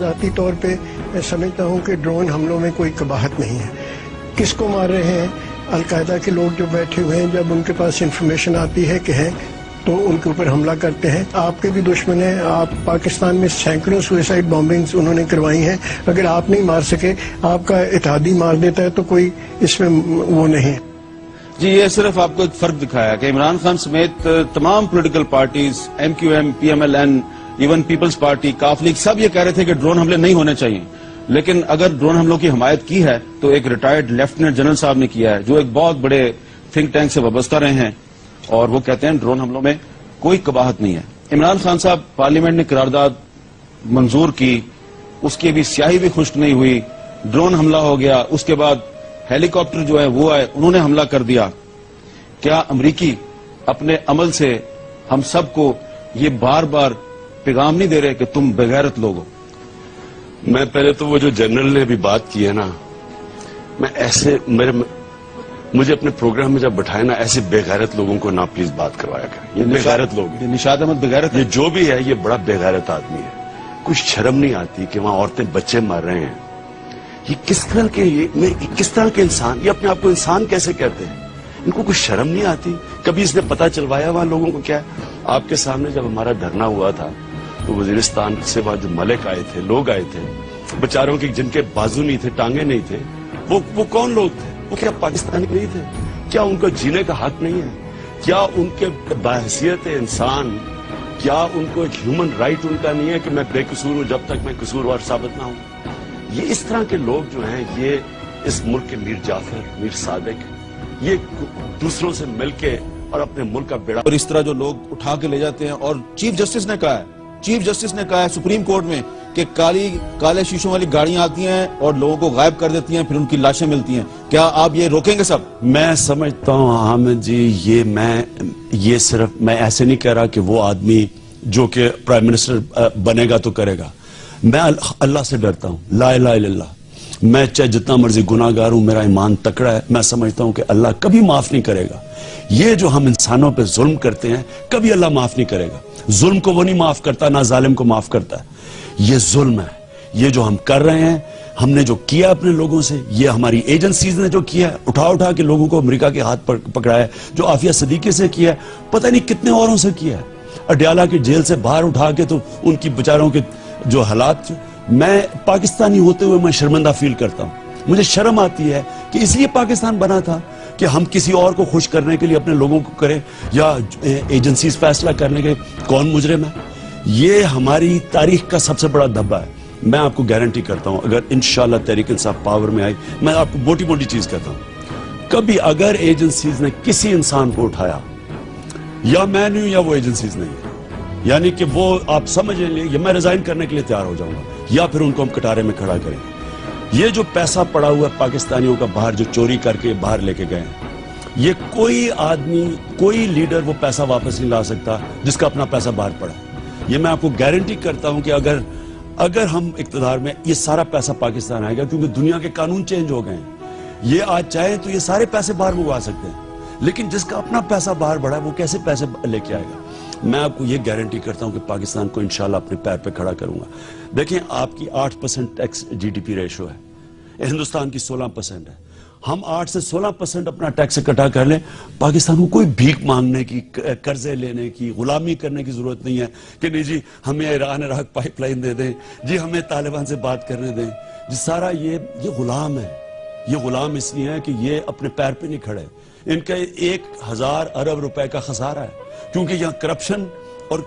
ذاتی طور پہ میں سمجھتا ہوں کہ ڈرون حملوں میں کوئی قباحت نہیں ہے۔ کس کو مار رہے ہیں؟ القاعدہ کے لوگ جو بیٹھے ہوئے ہیں، جب ان کے پاس انفارمیشن آتی ہے کہ ہیں تو ان کے اوپر حملہ کرتے ہیں۔ آپ کے بھی دشمن ہیں، آپ پاکستان میں سینکڑوں سوئسائڈ بامبنگز انہوں نے کروائی ہیں، اگر آپ نہیں مار سکے، آپ کا اتحادی مار دیتا ہے تو کوئی اس میں وہ نہیں۔ جی، یہ صرف آپ کو ایک فرق دکھایا کہ عمران خان سمیت تمام political parties, M Q M, P M L N, even Peoples Party, کاف لیگ، سب یہ کہہ رہے تھے کہ ڈرون حملے نہیں ہونے چاہیے، لیکن اگر ڈرون حملوں کی حمایت کی ہے تو ایک ریٹائرڈ لیفٹیننٹ جنرل صاحب نے کیا ہے، جو ایک بہت بڑے تھنک ٹینک سے وابستہ رہے ہیں، اور وہ کہتے ہیں ڈرون حملوں میں کوئی قباحت نہیں ہے۔ عمران خان صاحب پارلیمنٹ نے قرارداد منظور کی، اس کی بھی سیاہی بھی خشک نہیں ہوئی، ڈرون حملہ ہو گیا، اس کے بعد ہیلی کاپٹر جو ہے وہ آئے، انہوں نے حملہ کر دیا۔ کیا امریکی اپنے عمل سے ہم سب کو یہ بار بار پیغام نہیں دے رہے کہ تم بغیرت لوگ ہو؟ میں پہلے تو وہ جو جنرل نے بھی بات کی ہے نا، میں ایسے مجھے اپنے پروگرام میں جب بٹھائے نا، ایسے بےغیرت لوگوں کو نہ پلیز بات کروایا کریں۔ یہ بےغیرت لوگ ہیں۔ نشاد احمد بغیرت یہ جو بھی ہے یہ بڑا بےغیرت آدمی ہے۔ کچھ شرم نہیں آتی کہ وہاں عورتیں بچے مر رہے ہیں؟ یہ کس طرح کے انسان، یہ اپنے آپ کو انسان کیسے کہتے ہیں؟ ان کو کچھ شرم نہیں آتی؟ کبھی اس نے پتا چلوایا وہاں لوگوں کو کیا ہے؟ آپ کے سامنے جب ہمارا دھرنا ہوا تھا تو وزیرستان سے وہاں جو ملک آئے تھے، لوگ آئے تھے بیچاروں کے، جن کے بازو نہیں تھے، ٹانگیں نہیں تھے، وہ کون لوگ تھے؟ وہ کیا پاکستانی نہیں تھے؟ کیا ان کو جینے کا حق نہیں ہے؟ کیا ان کے بحیثیت انسان، کیا ان کو ایک ہیومن رائٹ ان کا نہیں ہے کہ میں بے قصور ہوں جب تک میں قصوروار ثابت نہ ہوں؟ یہ اس طرح کے لوگ جو ہیں، یہ اس ملک کے میر جعفر، میر صادق، یہ دوسروں سے مل کے اور اپنے ملک کا بیڑا، اور اس طرح جو لوگ اٹھا کے لے جاتے ہیں، اور چیف جسٹس نے کہا ہے سپریم کورٹ میں کہ کالے شیشوں والی گاڑیاں آتی ہیں اور لوگوں کو غائب کر دیتی ہیں، پھر ان کی لاشیں ملتی ہیں۔ کیا آپ یہ روکیں گے سب؟ میں سمجھتا ہوں حامد جی، یہ صرف میں ایسے نہیں کہہ رہا کہ وہ آدمی جو کہ پرائم منسٹر بنے گا تو کرے گا۔ میں اللہ سے ڈرتا ہوں، لا الہ الا اللہ۔ میں چاہے جتنا مرضی گناہگار ہوں، میرا ایمان تکڑا ہے، میں سمجھتا ہوں کہ اللہ کبھی معاف نہیں کرے گا۔ یہ جو ہم انسانوں پہ ظلم کرتے ہیں، کبھی اللہ معاف نہیں کرے گا۔ ظلم کو وہ نہیں معاف کرتا، نہ ظالم کو معاف کرتا ہے۔ یہ ظلم ہے، یہ جو ہم کر رہے ہیں، ہم نے جو کیا اپنے لوگوں سے، یہ ہماری ایجنسیز نے جو کیا ہے، اٹھا کے لوگوں کو امریکہ کے ہاتھ پکڑایا ہے، جو عافیہ صدیقی سے کیا ہے، پتہ نہیں کتنے اوروں سے کیا ہے، اڈیالہ کی جیل سے باہر اٹھا کے، تو ان کی بیچاروں کے جو حالات، میں پاکستانی ہوتے ہوئے میں شرمندہ فیل کرتا ہوں۔ مجھے شرم آتی ہے کہ اس لیے پاکستان بنا تھا کہ ہم کسی اور کو خوش کرنے کے لیے اپنے لوگوں کو کریں، یا ایجنسیز فیصلہ کرنے کے کون مجرم ہے۔ یہ ہماری تاریخ کا سب سے بڑا دھبا ہے۔ میں آپ کو گارنٹی کرتا ہوں، اگر انشاءاللہ تحریک انصاف پاور میں آئی، میں آپ کو موٹی چیز کہتا ہوں، کبھی اگر ایجنسیز نے کسی انسان کو اٹھایا، یا میں نہیں ہوں یا وہ ایجنسیز نہیں ہے، یعنی کہ وہ آپ سمجھ لیں، یا میں ریزائن کرنے کے لیے تیار ہو جاؤں گا، یا پھر ان کو ہم کٹارے میں کھڑا کریں۔ یہ جو پیسہ پڑا ہوا ہے پاکستانیوں کا باہر، جو چوری کر کے باہر لے کے گئے ہیں، یہ کوئی آدمی، کوئی لیڈر وہ پیسہ واپس نہیں لا سکتا جس کا اپنا پیسہ باہر پڑا۔ یہ میں آپ کو گارنٹی کرتا ہوں کہ اگر ہم اقتدار میں، یہ سارا پیسہ پاکستان آئے گا، کیونکہ دنیا کے قانون چینج ہو گئے ہیں۔ یہ آج چاہیں تو یہ سارے پیسے باہر منگوا سکتے ہیں، لیکن جس کا اپنا پیسہ باہر بڑھا ہے وہ کیسے پیسے لے کے آئے گا؟ میں آپ کو یہ گارنٹی کرتا ہوں کہ پاکستان کو انشاءاللہ اپنے پیر پہ کھڑا کروں گا۔ دیکھیں، آپ کی 8% tax G D P ratio ہے، ہندوستان کی 16% ہے۔ ہم 8 سے 16% اپنا ٹیکس اکٹھا کر لیں، پاکستان کو کوئی بھیک مانگنے کی، قرضے لینے کی، غلامی کرنے کی ضرورت نہیں ہے کہ نہیں جی ہمیں ایران عراق پائپ لائن دے دیں، جی ہمیں طالبان سے بات کرنے دیں۔ جی سارا یہ غلام ہے، یہ غلام اس لیے ہیں کہ یہ اپنے پیر پہ نہیں کھڑے. ان کا 1000 ارب روپے کا خسارہ ہے کیونکہ یہاں کرپشن اور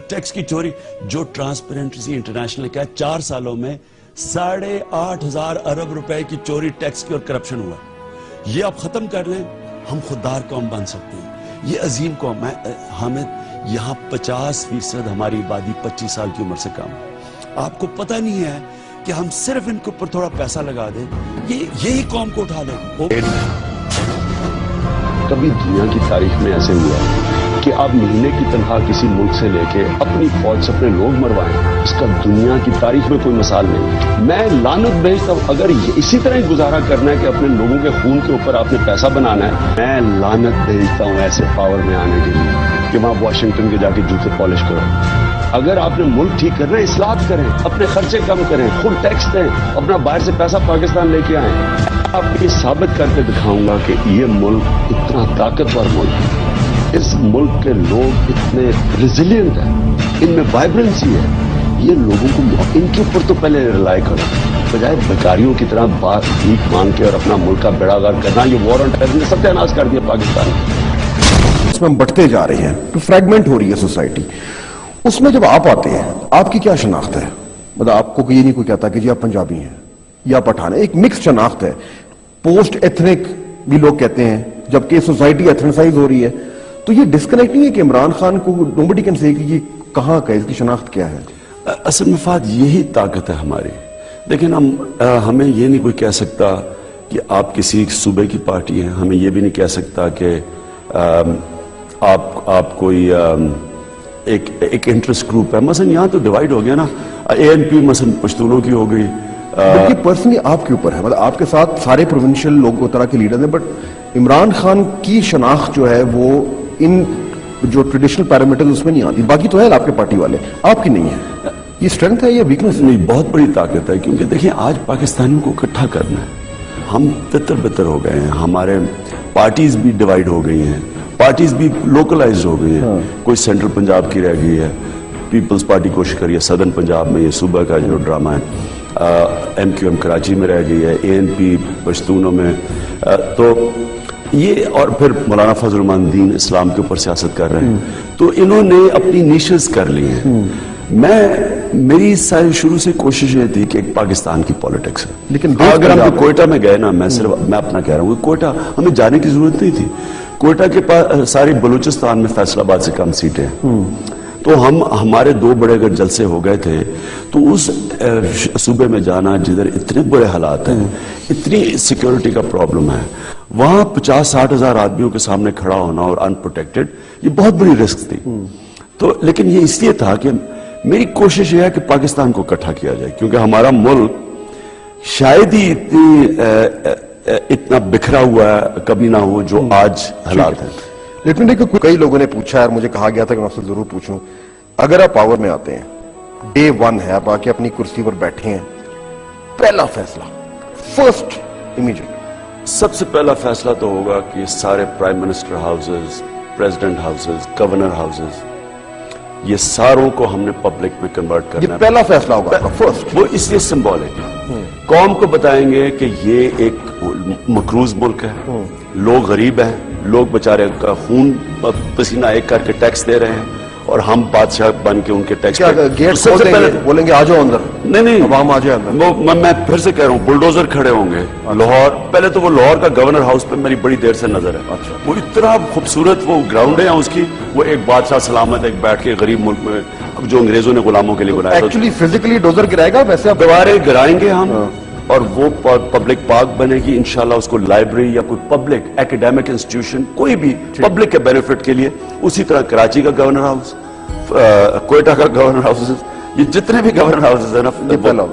ٹیکس کی چوری. جو ٹرانسپیرنسی انٹرنیشنل نے کہا 4 سالوں میں 8,500 ارب روپے کی چوری ٹیکس کی اور کرپشن ہوا. یہ آپ ختم کر لیں, ہم خوددار قوم بن سکتے ہیں. یہ عظیم قوم ہے. حامد, یہاں 50% ہماری آبادی 25 سال کی عمر سے کم ہے. آپ کو پتہ نہیں ہے کہ ہم صرف ان کے اوپر تھوڑا پیسہ لگا دیں, یہی قوم کو اٹھا لیں. کبھی دنیا کی تاریخ میں ایسے ہوا کہ آپ مہینے کی تنخواہ کسی ملک سے لے کے اپنی فوج سے اپنے لوگ مروائیں, اس کا دنیا کی تاریخ میں کوئی مثال نہیں. میں لعنت بھیجتا ہوں اگر اسی طرح ہی گزارا کرنا ہے کہ اپنے لوگوں کے خون کے اوپر آپ نے پیسہ بنانا ہے. میں لعنت بھیجتا ہوں ایسے پاور میں آنے کے لیے کہ وہاں واشنگٹن کے جا کے جوتے پالش کرو. اگر آپ نے ملک ٹھیک کرنا ہے, اصلاحات کریں, اپنے خرچے کم کریں, خود ٹیکس دیں, اپنا باہر سے پیسہ پاکستان لے کے آئیں. آپ کو یہ ثابت کر کے دکھاؤں گا کہ یہ ملک اتنا طاقتور ملک ہے. اس ملک کے لوگ اتنے ریزیلینٹ ہیں, ان میں وائبرنسی ہے. یہ لوگوں کو ان کے اوپر تو پہلے ریلائی کرو, بجائے بیکاریوں کی طرح بات بھیک مانگ کے اور اپنا ملک کا بیڑا غرق کرنا. یہ وار آن ٹیرر نے سب تحناز کر دیا پاکستان. اس میں ہم بٹتے جا رہے ہیں, تو فریگمنٹ ہو رہی ہے سوسائٹی. اس میں جب آپ آتے ہیں, آپ کی کیا شناخت ہے؟ مطلب آپ کو یہ نہیں کوئی کہتا کہ جی آپ پنجابی ہیں یا پٹھان ہیں. ایک مکس شناخت ہے. پوسٹ ایتھنک بھی لوگ کہتے ہیں, جبکہ سوسائٹی ایتھنسائز ہو رہی ہے. تو یہ ڈسکنیکٹ نہیں ہے کہ عمران خان کو نوبڈی کین سے کہ یہ کہاں کا ہے, اس کی شناخت کیا ہے؟ اصل مفاد یہی طاقت ہے ہماری. لیکن ہمیں یہ نہیں کوئی کہہ سکتا کہ آپ کسی صوبے کی پارٹی ہیں. ہمیں یہ بھی نہیں کہہ سکتا کہ آپ کوئی ایک انٹرسٹ گروپ ہے. مثلا یہاں تو ڈیوائیڈ ہو گیا نا, ANP مثلا پشتونوں کی ہو گئی. بلکہ پرسنلی آپ کے اوپر ہے, مطلب آپ کے ساتھ سارے پروونشل لوگ طرح کے لیڈر ہیں, بٹ عمران خان کی شناخت جو ہے وہ ان جو ٹریڈیشنل پیرامیٹر اس میں نہیں آتی. باقی تو ہے آپ کے پارٹی والے, آپ کی نہیں ہے. یہ اسٹرینتھ ہے یا ویکنس؟ نہیں, بہت بڑی طاقت ہے. کیونکہ دیکھیں آج پاکستانیوں کو اکٹھا کرنا ہے. ہم تتر بتر ہو گئے ہیں, ہمارے پارٹیز بھی ڈیوائیڈ ہو گئی ہیں, پارٹیز بھی لوکلائز ہو گئی ہیں. کوئی سینٹرل پنجاب کی رہ گئی ہے, پیپلز پارٹی کوشش کری ہے سدرن پنجاب میں, یہ صوبہ کا جو ڈرامہ ہے. MQM کراچی میں رہ گئی ہے, ANP پشتونوں میں. تو یہ اور پھر مولانا فضل الرحمان دین اسلام کے اوپر سیاست کر رہے ہیں. تو انہوں نے اپنی نیشز کر لی ہیں. میری ساری شروع سے کوشش یہ تھی کہ ایک پاکستان کی پالیٹکس ہے. لیکن اگر ہم کوئٹہ میں گئے نا, میں اپنا کہہ رہا ہوں, کوئٹہ ہمیں جانے کی ضرورت نہیں تھی. کوئٹہ کے پاس ساری بلوچستان میں فیصل آباد سے کم سیٹیں ہیں. تو ہمارے 2 بڑے اگر جلسے ہو گئے تھے تو اس صوبے میں جانا جدھر اتنے بڑے حالات ہیں, اتنی سیکیورٹی کا پرابلم ہے, وہاں 50-60 ہزار آدمیوں کے سامنے کھڑا ہونا اور ان پروٹیکٹڈ, یہ بہت بڑی رسک تھی. تو لیکن یہ اس لیے تھا کہ میری کوشش یہ ہے کہ پاکستان کو اکٹھا کیا جائے, کیونکہ ہمارا ملک شاید ہی اتنا بکھرا ہوا ہے کبھی نہ ہو جو آج حالات ہیں. لیکن کئی لوگوں نے پوچھا ہے اور مجھے کہا گیا تھا کہ میں آپ سے ضرور پوچھوں, اگر آپ پاور میں آتے ہیں, ڈے 1 ہے, آپ آ کے اپنی کرسی پر بیٹھے ہیں, پہلا فیصلہ فرسٹ امیجیٹ سب سے پہلا فیصلہ تو ہوگا کہ سارے prime minister houses, president houses, governor houses, یہ ساروں کو ہم نے پبلک میں کنورٹ کرنا ہے. یہ پہلا فیصلہ ہوگا آپ کا فرسٹ. وہ اس لیے سمبولک ہے. قوم کو بتائیں گے کہ یہ ایک مقروض ملک ہے, لوگ غریب ہیں, لوگ بچارے کا خون پسینہ ایک کر کے ٹیکس دے رہے ہیں, اور ہم بادشاہ بن کے ان کے ٹیکس بولیں گے آ جاؤ اندر. نہیں, عوام آ جائے اندر. میں پھر سے کہہ رہا ہوں, بلڈوزر کھڑے ہوں گے لاہور. پہلے تو وہ لاہور کا گورنر ہاؤس پہ میری بڑی دیر سے نظر ہے. وہ اتنا خوبصورت وہ گراؤنڈ ہے اس کی, وہ ایک بادشاہ سلامت ایک بیٹھ کے غریب ملک میں جو انگریزوں نے غلاموں کے لیے بنایا. ایکچولی فزیکلی ڈوزر گرائے گا, ویسے دوبارے گرائیں گے ہم, اور وہ پبلک پارک بنے گی انشاءاللہ. اس کو لائبریری یا کوئی پبلک ایکیڈیمک انسٹیٹیوشن کوئی بھی پبلک کے بینیفٹ کے لیے, اسی طرح کراچی کا گورنر ہاؤس, کوئٹہ کا گورنر ہاؤس, یہ جتنے بھی گورنر ہاؤسز ہیں نا,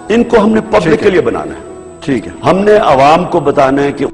ان کو ہم نے پبلک کے لیے بنانا ہے. ٹھیک ہے. ہم نے عوام کو بتانا ہے کہ